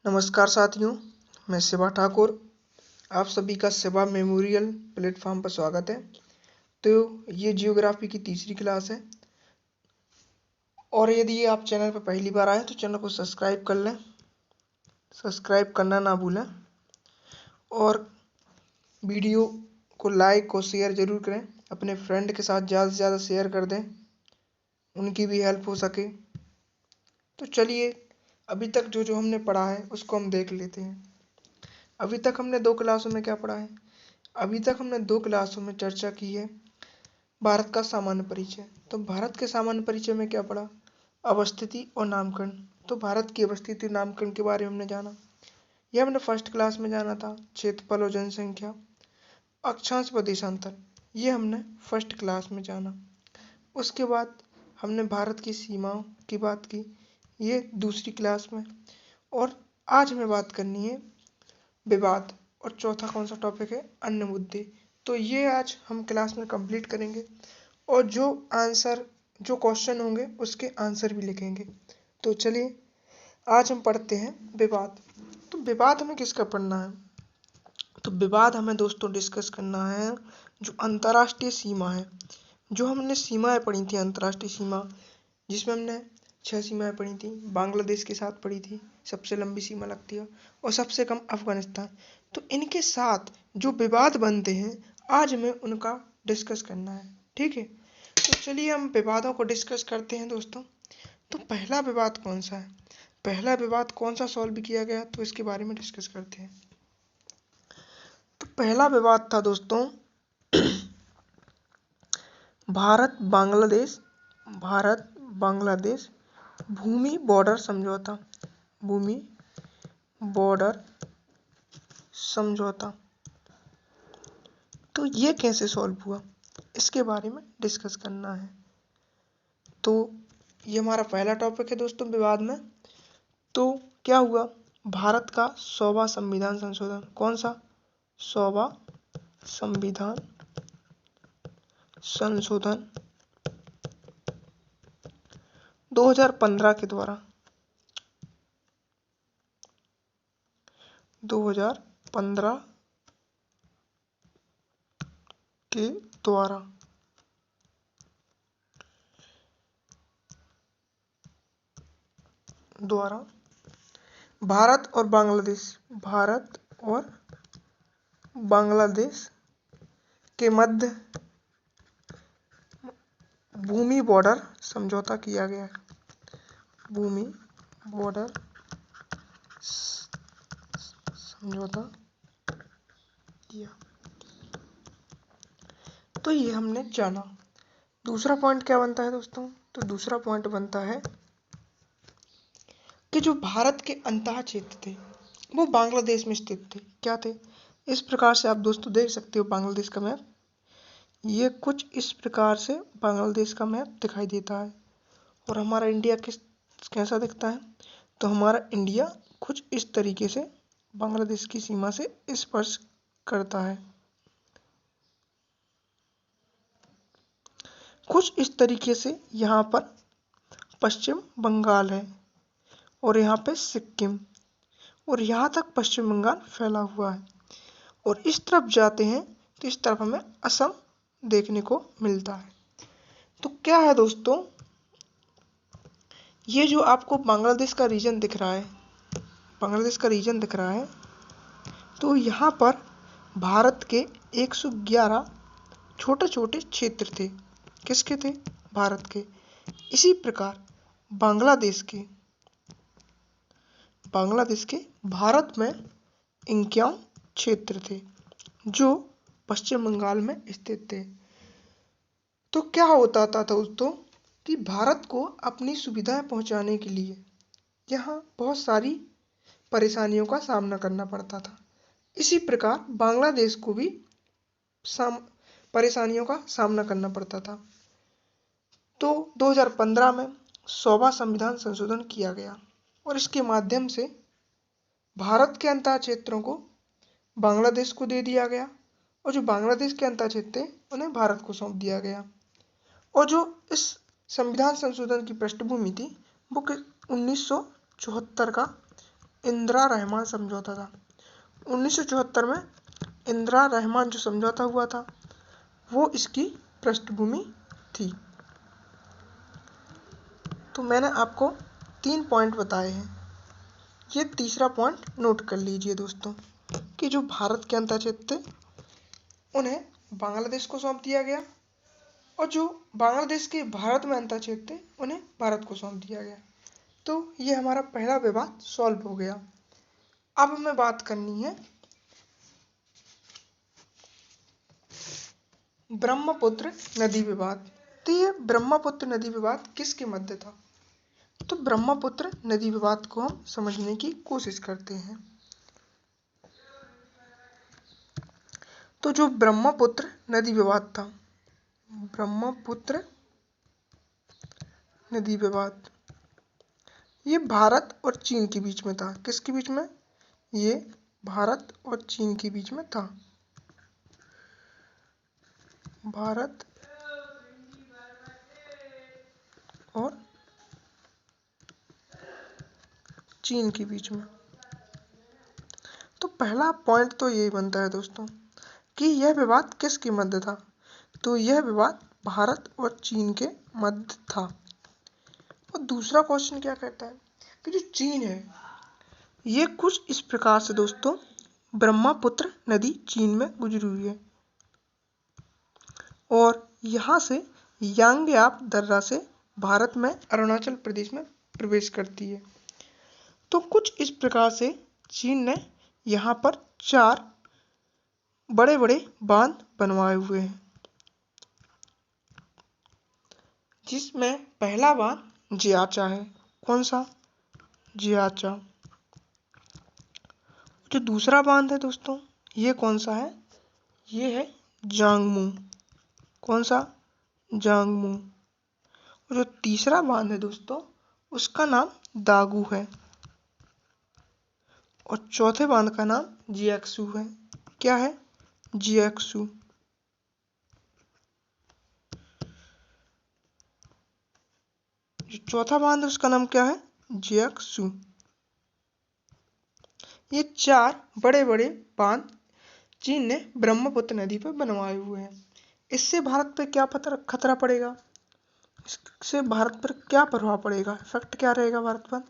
नमस्कार साथियों, मैं शिवा ठाकुर। आप सभी का शिवा मेमोरियल प्लेटफॉर्म पर स्वागत है। तो ये जियोग्राफी की तीसरी क्लास है और यदि आप चैनल पर पहली बार आए तो चैनल को सब्सक्राइब कर लें, सब्सक्राइब करना ना भूलें और वीडियो को लाइक और शेयर ज़रूर करें। अपने फ्रेंड के साथ ज़्यादा से ज़्यादा शेयर कर दें, उनकी भी हेल्प हो सके। तो चलिए, अभी तक जो हमने पढ़ा है उसको हम देख लेते हैं। अभी तक हमने दो क्लासों में क्या पढ़ा है? अभी तक हमने दो क्लासों में चर्चा की है भारत का सामान्य परिचय। तो भारत के सामान्य परिचय में क्या पढ़ा? अवस्थिति और नामकरण। तो भारत की अवस्थिति और नामकरण के बारे में हमने जाना। यह हमने फर्स्ट क्लास में जाना था। क्षेत्रफल और जनसंख्या, अक्षांश व देशांतर, ये हमने फर्स्ट क्लास में जाना। उसके बाद हमने भारत की सीमाओं की बात की, ये दूसरी क्लास में। और आज हमें बात करनी है विवाद। और चौथा कौन सा टॉपिक है? अन्य मुद्दे। तो ये आज हम क्लास में कंप्लीट करेंगे और जो क्वेश्चन होंगे उसके आंसर भी लिखेंगे। तो चलिए, आज हम पढ़ते हैं विवाद। तो विवाद हमें किसका पढ़ना है? तो विवाद हमें दोस्तों डिस्कस करना है जो अंतर्राष्ट्रीय सीमा है। जो हमने सीमाएं पढ़ी थी, अंतर्राष्ट्रीय सीमा, जिसमें हमने 6 सीमाएं पढ़ी थी। बांग्लादेश के साथ पढ़ी थी, सबसे लंबी सीमा लगती है, और सबसे कम अफगानिस्तान। तो इनके साथ जो विवाद बनते हैं, आज हमें उनका डिस्कस करना है। ठीक है, तो चलिए हम विवादों को डिस्कस करते हैं दोस्तों। तो पहला विवाद कौन सा है? पहला विवाद कौन सा सॉल्व किया गया, तो इसके बारे में डिस्कस करते हैं। तो पहला विवाद था दोस्तों भारत बांग्लादेश भूमि बॉर्डर समझौता। भूमि बॉर्डर समझौता। तो ये कैसे सॉल्व हुआ, इसके बारे में डिस्कस करना है। तो ये हमारा पहला टॉपिक है दोस्तों विवाद में। तो क्या हुआ? भारत का 100वां संविधान संशोधन। कौन सा? 100वां संविधान संशोधन 2015 के द्वारा 2015 के द्वारा भारत और बांग्लादेश के मध्य भूमि बॉर्डर समझौता किया गया। भूमि बॉर्डर समझौता किया। तो ये हमने जाना। दूसरा पॉइंट क्या बनता है दोस्तों? तो दूसरा पॉइंट बनता है कि जो भारत के अंतः क्षेत्र थे वो बांग्लादेश में स्थित थे। क्या थे? इस प्रकार से आप दोस्तों देख सकते हो बांग्लादेश का मैप। ये कुछ इस प्रकार से बांग्लादेश का मैप दिखाई देता है। और हमारा इंडिया कैसा दिखता है? तो हमारा इंडिया कुछ इस तरीके से बांग्लादेश की सीमा से स्पर्श करता है। कुछ इस तरीके से यहाँ पर पश्चिम बंगाल है और यहाँ पे सिक्किम, और यहाँ तक पश्चिम बंगाल फैला हुआ है। और इस तरफ जाते हैं तो इस तरफ हमें असम देखने को मिलता है। तो क्या है दोस्तों, ये जो आपको बांग्लादेश का रीजन दिख रहा है, तो यहाँ पर भारत के 111 छोटे छोटे क्षेत्र थे। किसके थे? भारत के। इसी प्रकार बांग्लादेश के भारत में 51 क्षेत्र थे जो पश्चिम बंगाल में स्थित थे। तो क्या होता था दोस्तों कि भारत को अपनी सुविधाएं पहुंचाने के लिए यहाँ बहुत सारी परेशानियों का सामना करना पड़ता था। इसी प्रकार बांग्लादेश को भी परेशानियों का सामना करना पड़ता था। तो 2015 में 100वां संविधान संशोधन किया गया और इसके माध्यम से भारत के अंतः क्षेत्रों को बांग्लादेश को दे दिया गया और जो बांग्लादेश के अंतः क्षेत्र थे उन्हें भारत को सौंप दिया गया। और जो इस संविधान संशोधन की पृष्ठभूमि थी वो 1974 का इंदिरा रहमान समझौता था। 1974 में इंदिरा रहमान जो समझौता हुआ था वो इसकी पृष्ठभूमि थी। तो मैंने आपको 3 पॉइंट बताए हैं। ये तीसरा पॉइंट नोट कर लीजिए दोस्तों कि जो भारत के अंतर्क्षेत्र थे उन्हें बांग्लादेश को सौंप दिया गया और जो बांग्लादेश के भारत में अंतर्क्षेत्र थे उन्हें भारत को सौंप दिया गया। तो ये हमारा पहला विवाद सॉल्व हो गया। अब हमें बात करनी है ब्रह्मपुत्र नदी विवाद। तो ये ब्रह्मपुत्र नदी विवाद किसके मध्य था? तो ब्रह्मपुत्र नदी विवाद को हम समझने की कोशिश करते हैं। तो जो ब्रह्मपुत्र नदी विवाद था, ब्रह्मपुत्र नदी विवाद ये भारत और चीन के बीच में था। किसके बीच में? ये भारत और चीन के बीच में था। भारत और चीन के बीच में। तो पहला पॉइंट तो यही बनता है दोस्तों कि यह विवाद किसके मध्य था? तो यह विवाद भारत और चीन के मध्य था। और दूसरा क्वेश्चन क्या कहता है कि जो चीन है ये कुछ इस प्रकार से दोस्तों ब्रह्मपुत्र नदी चीन में गुजरी हुई है और यहाँ से यांगयाप दर्रा से भारत में अरुणाचल प्रदेश में प्रवेश करती है। तो कुछ इस प्रकार से चीन ने यहाँ पर 4 बड़े बड़े बांध बनवाए हुए हैं, जिसमें पहला बांध जियाचा है। कौन सा? जियाचा। जो दूसरा बांध है दोस्तों ये कौन सा है? ये है जांगमू। कौन सा? जांगमू। और जो तीसरा बांध है दोस्तों उसका नाम दागू है और चौथे बांध का नाम जियाक्सू है। क्या है? जियाक्सू। जो चौथा बांध है उसका नाम क्या है? जियाक्सू। ये 4 बड़े बड़े बांध चीन ने ब्रह्मपुत्र नदी पर बनवाए हुए हैं। इससे भारत पर क्या खतरा पड़ेगा? इससे भारत पर क्या प्रभाव पड़ेगा? इफेक्ट क्या रहेगा भारत पर?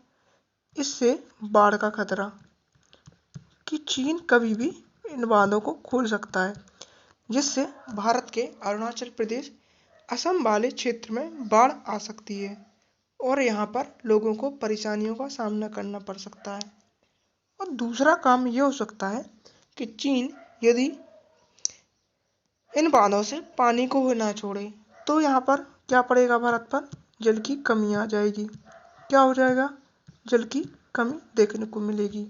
इससे बाढ़ का खतरा कि चीन कभी भी इन बांधों को खोल सकता है, जिससे भारत के अरुणाचल प्रदेश, असम वाले क्षेत्र में बाढ़ आ सकती है और यहाँ पर लोगों को परेशानियों का सामना करना पड़ सकता है। और दूसरा काम यह हो सकता है कि चीन यदि इन बांधों से पानी को ना छोड़े तो यहाँ पर क्या पड़ेगा? भारत पर जल की कमी आ जाएगी। क्या हो जाएगा? जल की कमी देखने को मिलेगी।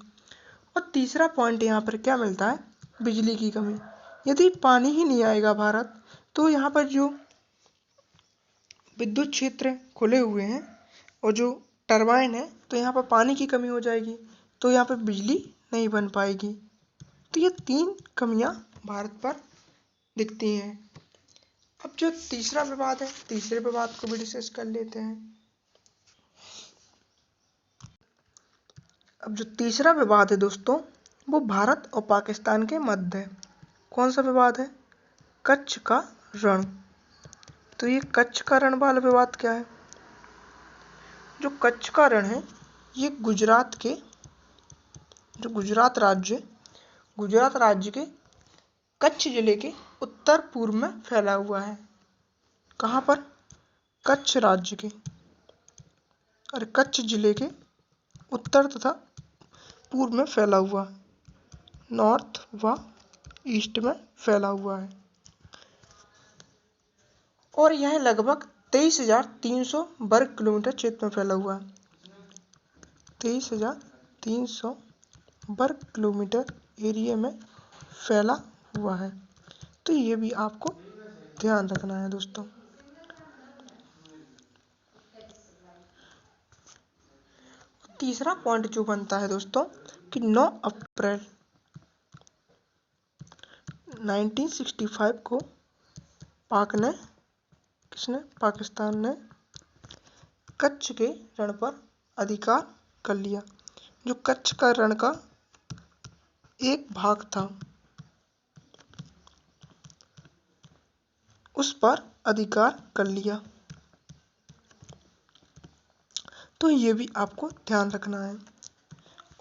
और तीसरा पॉइंट यहाँ पर क्या मिलता है? बिजली की कमी। यदि पानी ही नहीं आएगा भारत तो यहाँ पर जो विद्युत क्षेत्र खुले हुए हैं और जो टरबाइन है तो यहाँ पर पानी की कमी हो जाएगी, तो यहाँ पर बिजली नहीं बन पाएगी। तो ये 3 कमियां भारत पर दिखती हैं। अब जो तीसरा विवाद है, तीसरे विवाद को भी डिस्कस कर लेते हैं। अब जो तीसरा विवाद है दोस्तों वो भारत और पाकिस्तान के मध्य है। कौन सा विवाद है? कच्छ का रण। तो ये कच्छ का रण वाला विवाद क्या है? जो कच्छ का रण है ये गुजरात राज्य के कच्छ जिले के उत्तर पूर्व में फैला हुआ है। कहाँ पर? कच्छ राज्य के और कच्छ जिले के उत्तर तथा पूर्व में फैला हुआ है, नॉर्थ व ईस्ट में फैला हुआ है और यह लगभग 23,300 वर्ग किलोमीटर क्षेत्र में फैला हुआ है। 23,300 वर्ग किलोमीटर एरिया में फैला हुआ है। तो ये भी आपको ध्यान रखना है दोस्तों। तीसरा पॉइंट जो बनता है दोस्तों कि 9 अप्रैल 1965 को पाकिस्तान ने कच्छ के रण पर अधिकार कर लिया। जो कच्छ का रण का एक भाग था, उस पर अधिकार कर लिया। तो ये भी आपको ध्यान रखना है।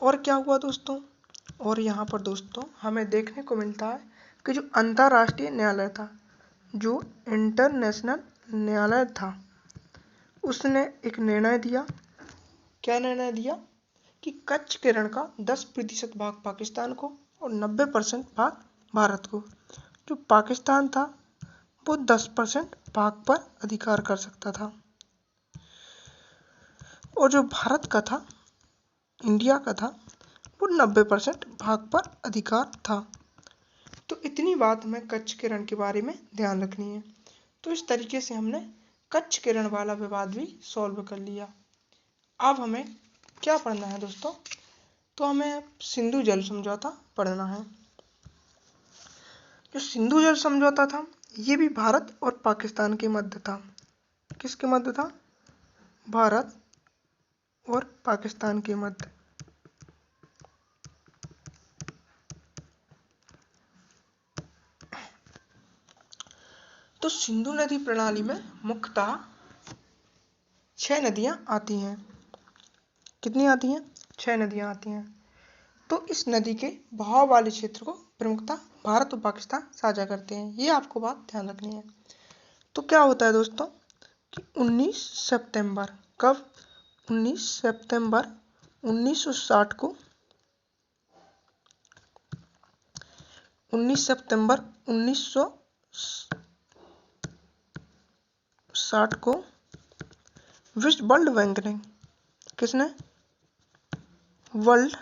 और क्या हुआ दोस्तों, और यहाँ पर दोस्तों हमें देखने को मिलता है कि जो अंतर्राष्ट्रीय न्यायालय था, जो इंटरनेशनल न्यायालय था, उसने एक निर्णय दिया। क्या निर्णय दिया कि कच्छ के रण का 10% भाग पाकिस्तान को और 90% भाग भारत को। जो पाकिस्तान था वो 10% भाग पर अधिकार कर सकता था, और जो भारत का था, इंडिया का था, वो 90% भाग पर अधिकार था। तो इतनी बात हमें कच्छ के रण के बारे में ध्यान रखनी है। तो इस तरीके से हमने कच्छ के रण वाला विवाद भी सॉल्व कर लिया। अब हमें क्या पढ़ना है दोस्तों, तो हमें सिंधु जल समझौता पढ़ना है। जो सिंधु जल समझौता था, ये भी भारत और पाकिस्तान के मध्य था। किसके मध्य था? भारत और पाकिस्तान के मध्य। तो सिंधु नदी प्रणाली में मुख्यतः 6 नदियां आती हैं। कितनी आती हैं? 6 नदियां आती हैं। तो इस नदी के बहाव वाले क्षेत्र को प्रमुखता भारत और पाकिस्तान साझा करते हैं। ये आपको बात ध्यान रखनी है। तो क्या होता है दोस्तों कि 19 सितंबर, कब? 19 सितंबर 1960 को 19 सितंबर 1960 को वर्ल्ड बैंक ने, किसने? वर्ल्ड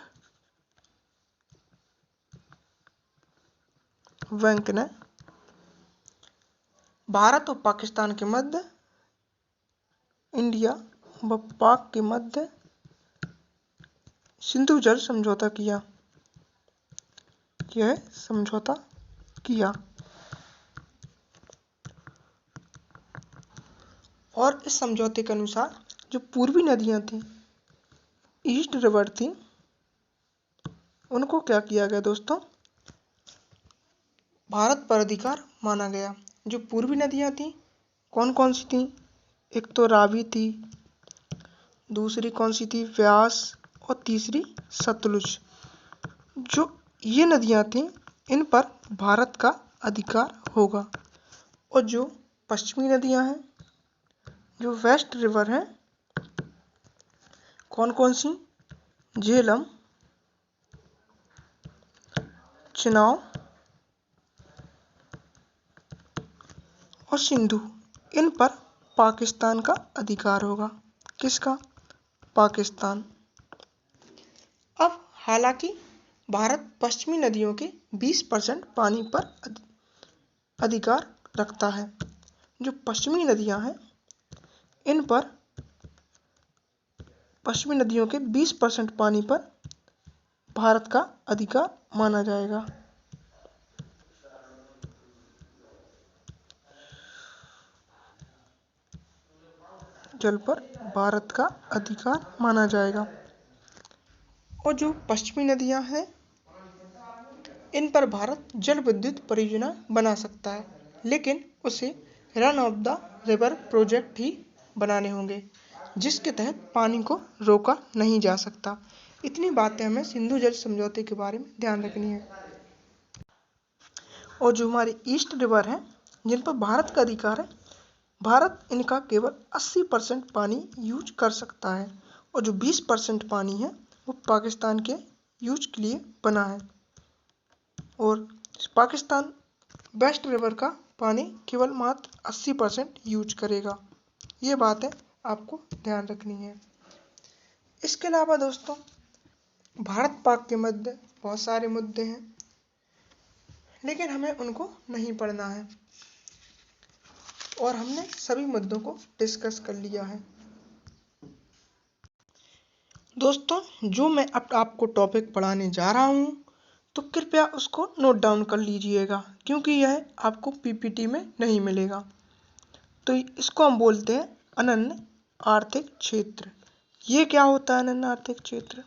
बैंक ने भारत और पाकिस्तान के मध्य, इंडिया व पाक के मध्य सिंधु जल समझौता किया। यह समझौता किया, और इस समझौते के अनुसार जो पूर्वी नदियां थी, ईस्ट रिवर थी, उनको क्या किया गया दोस्तों? भारत पर अधिकार माना गया। जो पूर्वी नदियां थी, कौन कौन सी थी? एक तो रावी थी, दूसरी कौन सी थी? व्यास, और तीसरी सतलुज। जो ये नदियां थी, इन पर भारत का अधिकार होगा। और जो पश्चिमी नदियां हैं, जो वेस्ट रिवर हैं, कौन कौन सी? झेलम, चिनाब और सिंधु। इन पर पाकिस्तान का अधिकार होगा। किसका? पाकिस्तान। अब हालांकि भारत पश्चिमी नदियों के 20% पानी पर अधिकार रखता है। जो पश्चिमी नदियां हैं, इन पर पश्चिमी नदियों के 20% पानी पर भारत का अधिकार माना जाएगा। जल पर भारत का अधिकार माना जाएगा। और जो पश्चिमी नदियां हैं, इन पर भारत जल विद्युत परियोजना बना सकता है, लेकिन उसे run of the river project ही बनाने होंगे, जिसके तहत पानी को रोका नहीं जा सकता। इतनी बातें हमें सिंधु जल समझौते के बारे में ध्यान रखनी है। और जो हमारी ईस्ट रिवर है, जिन पर भारत का अधिकार है, भारत इनका केवल 80% पानी यूज कर सकता है, और जो 20% पानी है वो पाकिस्तान के यूज के लिए बना है। और पाकिस्तान वेस्ट रिवर का पानी केवल मात्र 80% यूज करेगा। ये बातें आपको ध्यान रखनी है। इसके अलावा दोस्तों, भारत पाक के मध्य बहुत सारे मुद्दे हैं, लेकिन हमें उनको नहीं पढ़ना है, और हमने सभी मुद्दों को डिस्कस कर लिया है। दोस्तों, जो मैं अब आपको टॉपिक पढ़ाने जा रहा हूँ, तो कृपया उसको नोट डाउन कर लीजिएगा, क्योंकि यह आपको पीपीटी में नहीं मिलेगा। तो इसको हम बोलते हैं अनन्य आर्थिक क्षेत्र। ये क्या होता है अनन्य आर्थिक क्षेत्र?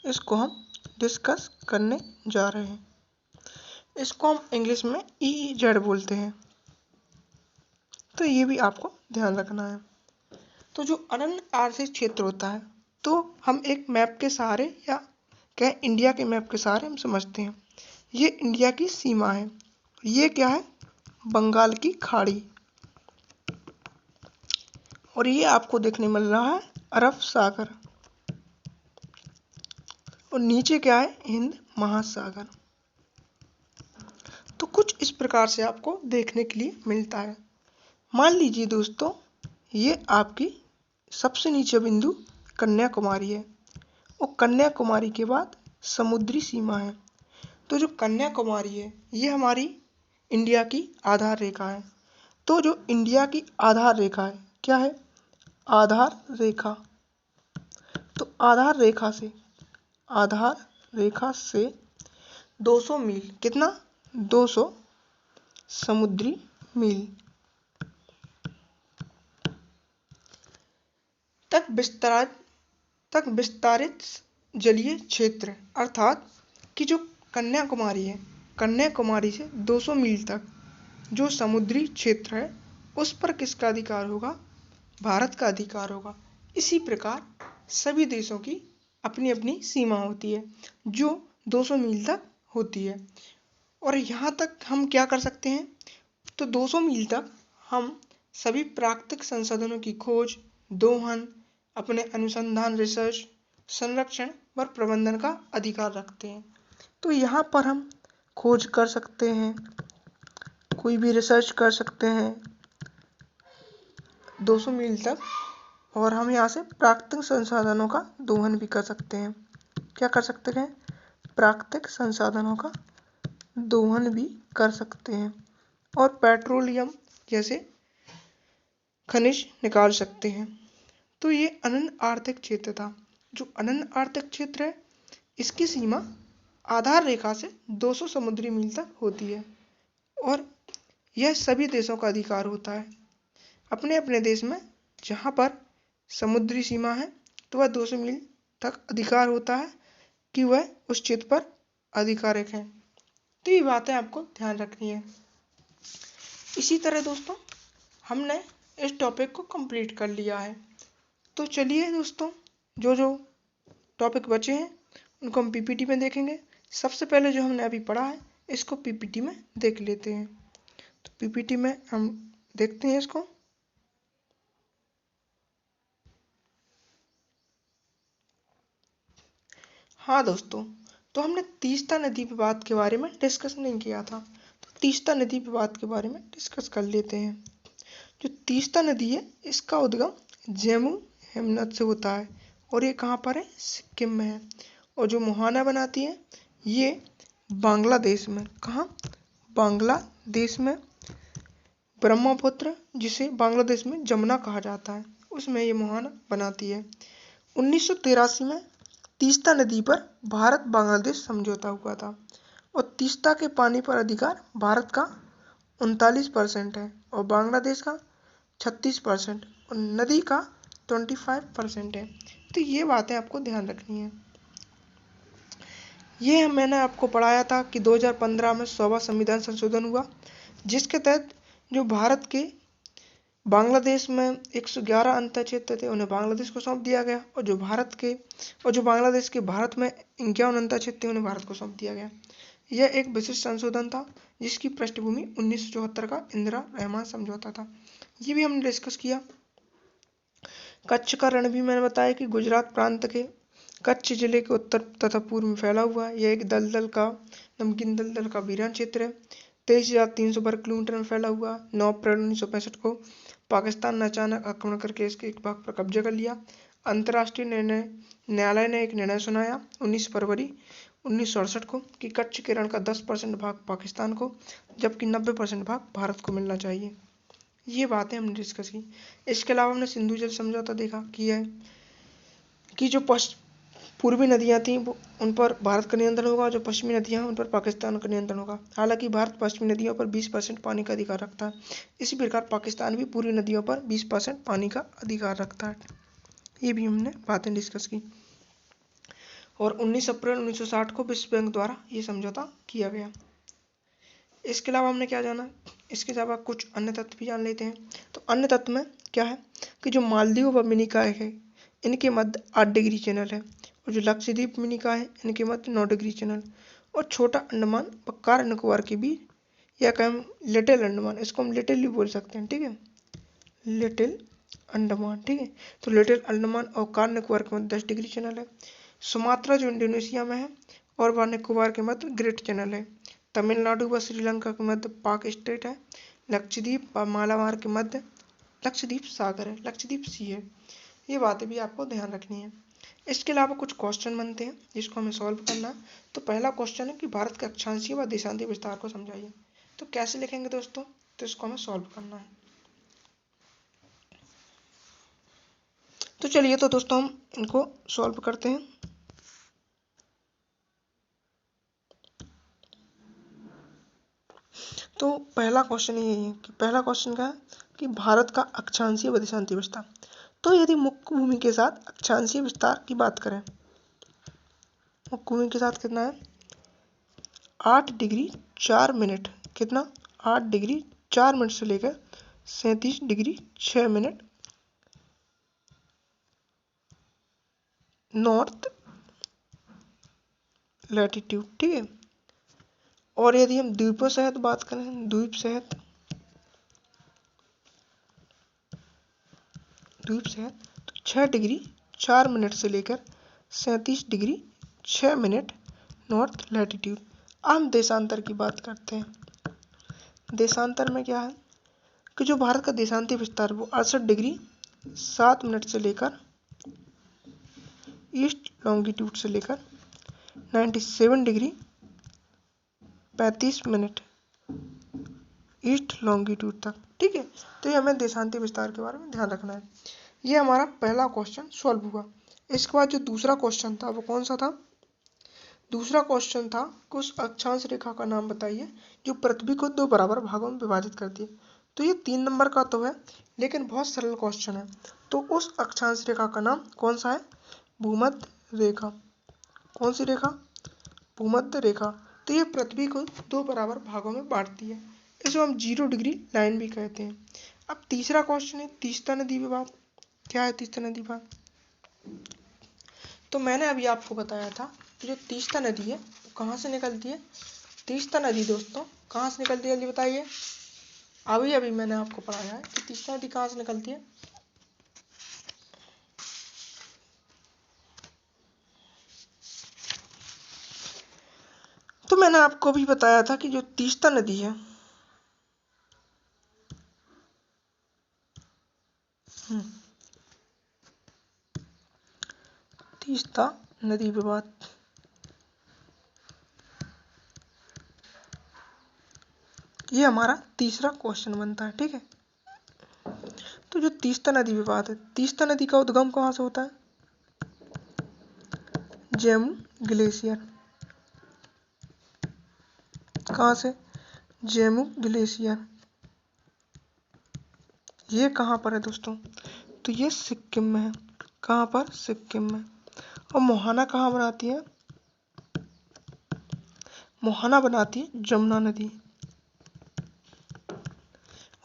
इसको हम डिस्कस करने जा रहे हैं। इसको हम इंग्लिश में EEZ बोलते हैं, तो ये भी आपको ध्यान रखना है। तो जो अनन्य आर्थिक क्षेत्र होता है, तो हम एक मैप के सहारे या कहें इंडिया के मैप के सहारे हम समझते हैं। ये इंडिया की सीमा है। ये क्या है? बंगाल की खाड़ी। और ये आपको देखने मिल रहा है अरब सागर। और नीचे क्या है? हिंद महासागर। तो कुछ इस प्रकार से आपको देखने के लिए मिलता है। मान लीजिए दोस्तों, ये आपकी सबसे नीचे बिंदु कन्याकुमारी है और कन्याकुमारी के बाद समुद्री सीमा है। तो जो कन्याकुमारी है ये हमारी इंडिया की आधार रेखा है। तो जो इंडिया की आधार रेखा है, क्या है? आधार रेखा। तो आधार रेखा से 200 मील, कितना? 200 समुद्री मील तक विस्तारित जलीय क्षेत्र, अर्थात कि जो कन्याकुमारी है, कन्याकुमारी से 200 मील तक जो समुद्री क्षेत्र है उस पर किसका अधिकार होगा? भारत का अधिकार होगा। इसी प्रकार सभी देशों की अपनी अपनी सीमा होती है जो 200 मील तक होती है। और यहाँ तक हम क्या कर सकते हैं? तो 200 मील तक हम सभी प्राकृतिक संसाधनों की खोज, दोहन, अपने अनुसंधान, रिसर्च, संरक्षण व प्रबंधन का अधिकार रखते हैं। तो यहाँ पर हम खोज कर सकते हैं, कोई भी रिसर्च कर सकते हैं 200 मील तक, और हम यहाँ से प्राकृतिक संसाधनों का दोहन भी कर सकते हैं। क्या कर सकते हैं? प्राकृतिक संसाधनों का दोहन भी कर सकते हैं और पेट्रोलियम जैसे खनिज निकाल सकते हैं। तो ये अनन्य आर्थिक क्षेत्र था। जो अनन्य आर्थिक क्षेत्र है इसकी सीमा आधार रेखा से 200 समुद्री मील तक होती है और यह सभी देशों का अधिकार होता है। अपने अपने देश में जहाँ पर समुद्री सीमा है तो वह 200 मील तक अधिकार होता है कि वह उस क्षेत्र पर आधिकारिक है। तो ये बातें आपको ध्यान रखनी है। इसी तरह दोस्तों हमने इस टॉपिक को कंप्लीट कर लिया है। तो चलिए दोस्तों, जो जो टॉपिक बचे हैं उनको हम पीपीटी में देखेंगे। सबसे पहले जो हमने अभी पढ़ा है इसको पीपीटी में देख लेते हैं। तो पीपीटी में हम देखते हैं इसको। हाँ दोस्तों, तो हमने तीस्ता नदी विवाद के बारे में डिस्कस नहीं किया था, तो तीस्ता नदी विवाद के बारे में डिस्कस कर लेते हैं। जो तीस्ता नदी है इसका उद्गम जम्मू हिमनद से होता है और ये कहाँ पर है? सिक्किम में है। और जो मुहाना बनाती है ये बांग्लादेश में, कहाँ? बांग्लादेश में ब्रह्मपुत्र, जिसे बांग्लादेश में जमुना कहा जाता है, उसमें ये मुहाना बनाती है। 1983 में तीस्ता नदी पर भारत बांग्लादेश समझौता हुआ था और तीस्ता के पानी पर अधिकार भारत का 39% है और बांग्लादेश का 36% और नदी का 25% है। तो ये बातें आपको ध्यान रखनी है। ये मैंने आपको पढ़ाया था कि 2015 में 100वां संविधान संशोधन हुआ, जिसके तहत जो भारत के बांग्लादेश में 111 अंतर क्षेत्र थे उन्हें बांग्लादेश को सौंप दिया गया और जो बांग्लादेश के भारत में 51 अंतर क्षेत्र थे उन्हें भारत को सौंप दिया गया। यह एक विशिष्ट संशोधन था जिसकी पृष्ठभूमि 1974 का इंदिरा रहमान समझौता था। ये भी हमने डिस्कस किया। कच्छ का रण भी मैंने बताया कि गुजरात प्रांत के कच्छ जिले के उत्तर तथा पूर्व में फैला हुआ है। यह एक नमकीन दलदल का वीरान क्षेत्र है। 23,300 वर्ग किलोमीटर में फैला हुआ। 9 अप्रैल 1965 को पाकिस्तान ने अचानक आक्रमण करके इसके एक भाग पर कब्जा कर लिया। अंतर्राष्ट्रीय न्यायालय ने एक निर्णय सुनाया 19 फरवरी 1968 को कि कच्छ के रण का 10% भाग पाकिस्तान को जबकि 90% भाग भारत को मिलना चाहिए। ये बातें हमने डिस्कस की। इसके अलावा हमने सिंधु जल समझौता देखा कि जो पूर्वी नदियां थीं उन पर भारत का नियंत्रण होगा, जो पश्चिमी नदियां हैं उन पर पाकिस्तान का नियंत्रण होगा। हालांकि भारत पश्चिमी नदियों पर 20% पानी का अधिकार रखता है। इसी प्रकार पाकिस्तान भी पूर्वी नदियों पर 20% पानी का अधिकार रखता है। ये भी हमने बातें डिस्कस की। और 19 अप्रैल 1960 को विश्व बैंक द्वारा ये समझौता किया गया। इसके अलावा हमने क्या जाना, इसके अलावा कुछ अन्य तत्व भी जान लेते हैं। तो अन्य तत्व में क्या है कि जो मालदीव व मिनिकॉय है इनके मध्य 8 डिग्री चैनल है, और जो लक्षद्वीप मिनिकॉय है इनके मध्य 9 डिग्री चैनल, और छोटा अंडमान व कार निकोबार के बीच या कहें लिटिल अंडमान, इसको हम लिटिल भी बोल सकते हैं, ठीक है, लिटिल अंडमान, ठीक है। तो लिटिल अंडमान और कार निकोबार के मध्य 10 डिग्री चैनल है। सुमात्रा जो इंडोनेशिया में है और वह निकोबार के मध्य ग्रेट चैनल है। तमिलनाडु व श्रीलंका के मध्य पाक स्टेट है। लक्षद्वीप व मालाबार के मध्य लक्षद्वीप सागर है, लक्षद्वीप सी है। ये बातें भी आपको ध्यान रखनी है। इसके अलावा कुछ क्वेश्चन बनते हैं जिसको हमें सॉल्व करना है। तो पहला क्वेश्चन है कि भारत के अक्षांशीय व देशांतीय विस्तार को समझाइए। तो कैसे लिखेंगे दोस्तों, तो इसको हमें सॉल्व करना है। तो चलिए तो दोस्तों हम इनको सॉल्व करते हैं। तो पहला क्वेश्चन यही है कि पहला क्वेश्चन क्या है कि भारत का अक्षांशीय व देशांतीय विस्तार। तो यदि मुख्य भूमि के साथ अक्षांशीय विस्तार की बात करें, मुख्य भूमि के साथ कितना है 8 डिग्री 4 मिनट, कितना 8 डिग्री 4 मिनट से लेकर 37 डिग्री 6 मिनट नॉर्थ लैटिट्यूड, ठीक है। और यदि हम द्वीपों सहित बात करें, द्वीप सहित तो 6 डिग्री 4 मिनट से लेकर 37 डिग्री 6 मिनट नॉर्थ लैटिट्यूड। हम देशांतर की बात करते हैं। देशांतर में क्या है कि जो भारत का देशांतीय विस्तार वो 68 डिग्री 7 मिनट से लेकर ईस्ट लॉन्गिट्यूड से लेकर 97 डिग्री 35 मिनट ईस्ट लॉन्गिट्यूड तक, ठीक है। तो ये हमें देशांतीय विस्तार के बारे में ध्यान रखना है। ये हमारा पहला क्वेश्चन सॉल्व हुआ। इसके बाद जो दूसरा क्वेश्चन था वो कौन सा था, दूसरा क्वेश्चन था कि उस अक्षांश रेखा का नाम बताइए जो पृथ्वी को 2 बराबर भागों में विभाजित करती है। तो ये 3 नंबर का तो है लेकिन बहुत सरल क्वेश्चन है। तो उस अक्षांश रेखा का नाम कौन सा है, भूमध्य रेखा। कौन सी रेखा, भूमध्य रेखा। तो ये पृथ्वी को 2 बराबर भागों में बांटती है, इसको हम 0 डिग्री लाइन भी कहते हैं। अब तीसरा क्वेश्चन है तीस्ता नदी विवाद। क्या है तीस्ता नदी विवाद, तो मैंने अभी आपको बताया था कि जो तीस्ता नदी है वो कहाँ से निकलती है। तीस्ता नदी दोस्तों कहाँ से निकलती है, जल्दी बताइए। अभी अभी मैंने आपको पढ़ाया है कि तीस्ता नदी कहाँ से निकलती है। तो मैंने आपको भी बताया था कि जो तीस्ता नदी है तीस्ता नदी विवाद, ये हमारा तीसरा क्वेश्चन बनता है, ठीक है। तो जो तीस्ता नदी विवाद है, तीस्ता नदी का उद्गम कहाँ से होता है, जम्मू ग्लेशियर। कहाँ से, जम्मू ग्लेशियर। ये कहाँ पर है दोस्तों, तो ये सिक्किम में है। कहाँ पर, सिक्किम में। और मोहाना कहाँ बनाती है, मोहाना बनाती है जमुना नदी।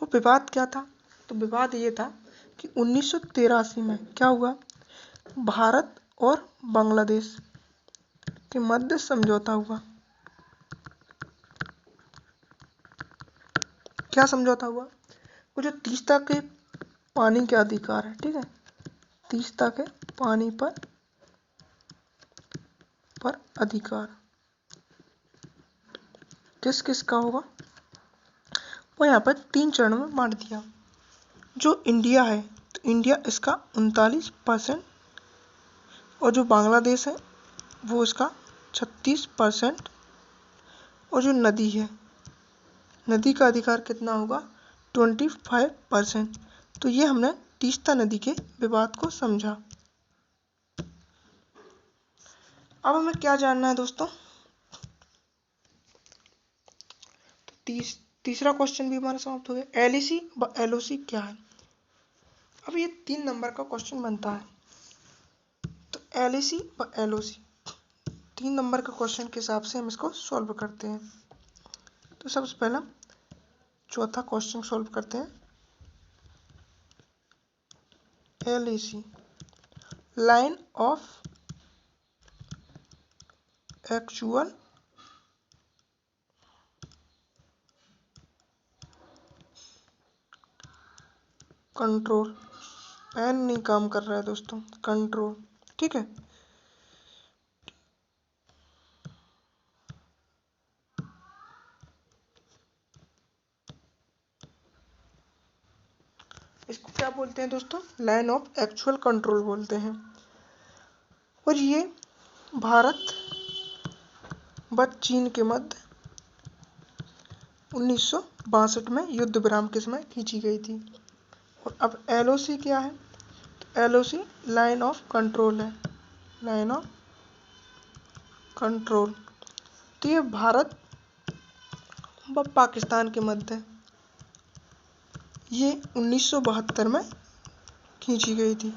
वो विवाद क्या था, तो विवाद ये था कि 1983 में क्या हुआ, भारत और बांग्लादेश के मध्य समझौता हुआ। क्या समझौता हुआ, वो जो तीस्ता के पानी के अधिकार है, ठीक है, तीस्ता के पानी पर अधिकार किस किस का होगा, वो यहाँ पर 3 चरणों में बांट दिया। जो इंडिया है तो इंडिया इसका 39% और जो बांग्लादेश है वो इसका 36% और जो नदी है, नदी का अधिकार कितना होगा 25%। तो ये हमने तीस्ता नदी के विवाद को समझा। अब हमें क्या जानना है दोस्तों, तो तीसरा क्वेश्चन भी हमारा समाप्त हो गया। एलईसी व एलओसी क्या है। अब ये 3 नंबर का क्वेश्चन बनता है। तो एलईसी व एलओसी, 3 नंबर के क्वेश्चन के हिसाब से हम इसको सॉल्व करते हैं। तो सबसे पहला चौथा क्वेश्चन सॉल्व करते हैं। LAC line of actual control. Pen नहीं काम कर रहा है दोस्तों, कंट्रोल, ठीक है। इसको क्या बोलते हैं दोस्तों? लाइन ऑफ एक्चुअल कंट्रोल बोलते हैं। और ये भारत व चीन के मध्य 1962 में युद्ध विराम के समय खींची गई थी। और अब LOC क्या है? तो LOC लाइन ऑफ कंट्रोल है, लाइन ऑफ कंट्रोल। तो ये भारत व पाकिस्तान के मध्य है, ये 1972 में खींची गई थी।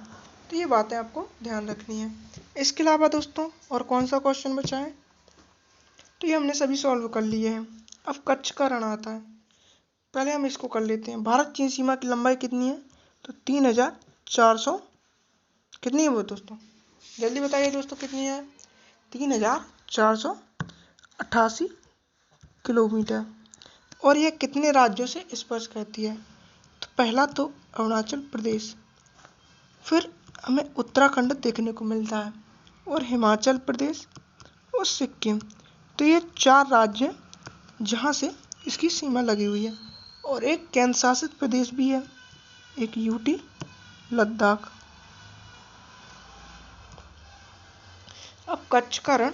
तो ये बातें आपको ध्यान रखनी है। इसके अलावा दोस्तों और कौन सा क्वेश्चन बचा है? तो ये हमने सभी सॉल्व कर लिए हैं। अब कच्छ का रण आता है, पहले हम इसको कर लेते हैं। भारत चीन सीमा की लंबाई कितनी है? तो 3400 कितनी है वो दोस्तों? जल्दी बताइए दोस्तों कितनी है? 3488 किलोमीटर। और ये कितने राज्यों से स्पर्श करती है? तो पहला तो अरुणाचल प्रदेश, फिर हमें उत्तराखंड देखने को मिलता है, और हिमाचल प्रदेश और सिक्किम। तो ये 4 राज्य हैं जहाँ से इसकी सीमा लगी हुई है। और एक केंद्र शासित प्रदेश भी है, एक UT लद्दाख। अब कच्छ का रण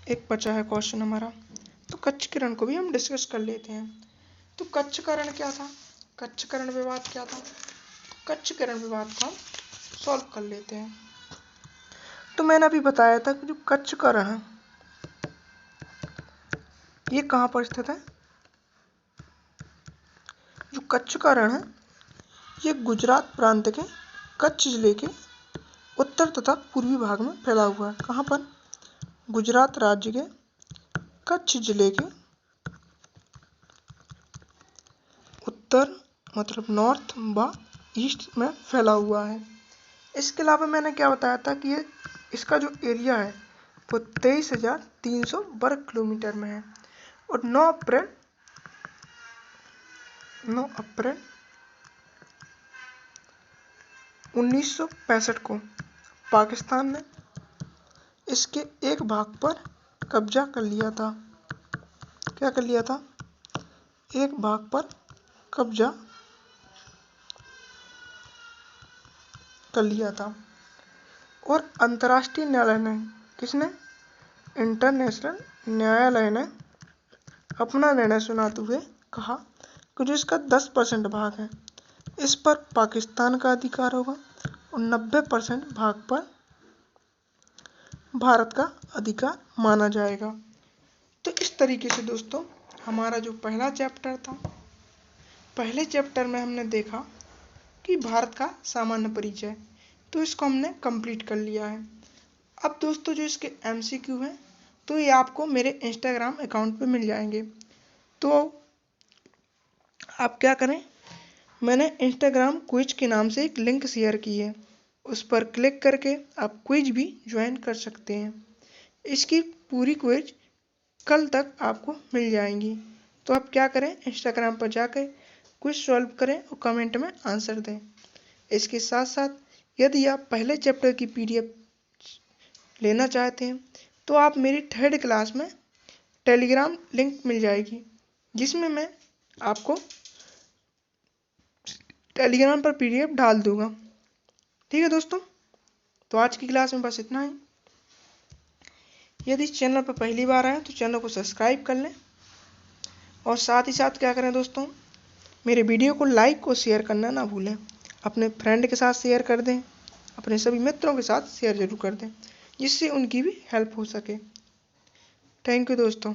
एक बचा है क्वेश्चन हमारा, तो कच्छ के रण को भी हम डिस्कस कर लेते हैं। तो कच्छ का रण क्या था? कच्छ का रण विवाद क्या था? कच्छ के रण विवाद को हम सॉल्व कर लेते हैं। तो मैंने अभी बताया था कि जो कच्छ का रण है ये कहाँ पर स्थित है? जो कच्छ का रण है ये गुजरात प्रांत के कच्छ जिले के उत्तर तथा पूर्वी भाग में फैला हुआ है। कहाँ पर? गुजरात राज्य के कच्छ जिले के उत्तर मतलब नॉर्थ व ईस्ट में फैला हुआ है। इसके अलावा मैंने क्या बताया था कि ये इसका जो एरिया है वो 23,300 वर्ग किलोमीटर में है। और 9 अप्रैल 1965 को पाकिस्तान ने इसके एक भाग पर कब्जा कर लिया था। क्या कर लिया था? एक भाग पर कब्जा कर लिया था। और अंतर्राष्ट्रीय न्यायालय ने, किसने? इंटरनेशनल न्यायालय ने अपना निर्णय सुनाते हुए कहा कि जो इसका 10% भाग है इस पर पाकिस्तान का अधिकार होगा और 90% भाग पर भारत का अधिकार माना जाएगा। तो इस तरीके से दोस्तों हमारा जो पहला चैप्टर था, पहले चैप्टर में हमने देखा कि भारत का सामान्य परिचय, तो इसको हमने कंप्लीट कर लिया है। अब दोस्तों जो इसके MCQ हैं तो ये आपको मेरे इंस्टाग्राम अकाउंट पे मिल जाएंगे। तो आप क्या करें, मैंने इंस्टाग्राम क्विज के नाम से एक लिंक शेयर की है, उस पर क्लिक करके आप क्विज भी ज्वाइन कर सकते हैं। इसकी पूरी क्विज कल तक आपको मिल जाएंगी। तो आप क्या करें, इंस्टाग्राम पर जाकर क्विज सॉल्व करें और कमेंट में आंसर दें। इसके साथ साथ यदि आप पहले चैप्टर की PDF लेना चाहते हैं तो आप मेरी 3rd क्लास में टेलीग्राम लिंक मिल जाएगी, जिसमें मैं आपको टेलीग्राम पर PDF डाल दूंगा। ठीक है दोस्तों, तो आज की क्लास में बस इतना ही। यदि चैनल पर पहली बार आए तो चैनल को सब्सक्राइब कर लें, और साथ ही साथ क्या करें दोस्तों, मेरे वीडियो को लाइक और शेयर करना ना भूलें। अपने फ्रेंड के साथ शेयर कर दें, अपने सभी मित्रों के साथ शेयर जरूर कर दें, जिससे उनकी भी हेल्प हो सके। थैंक यू दोस्तों।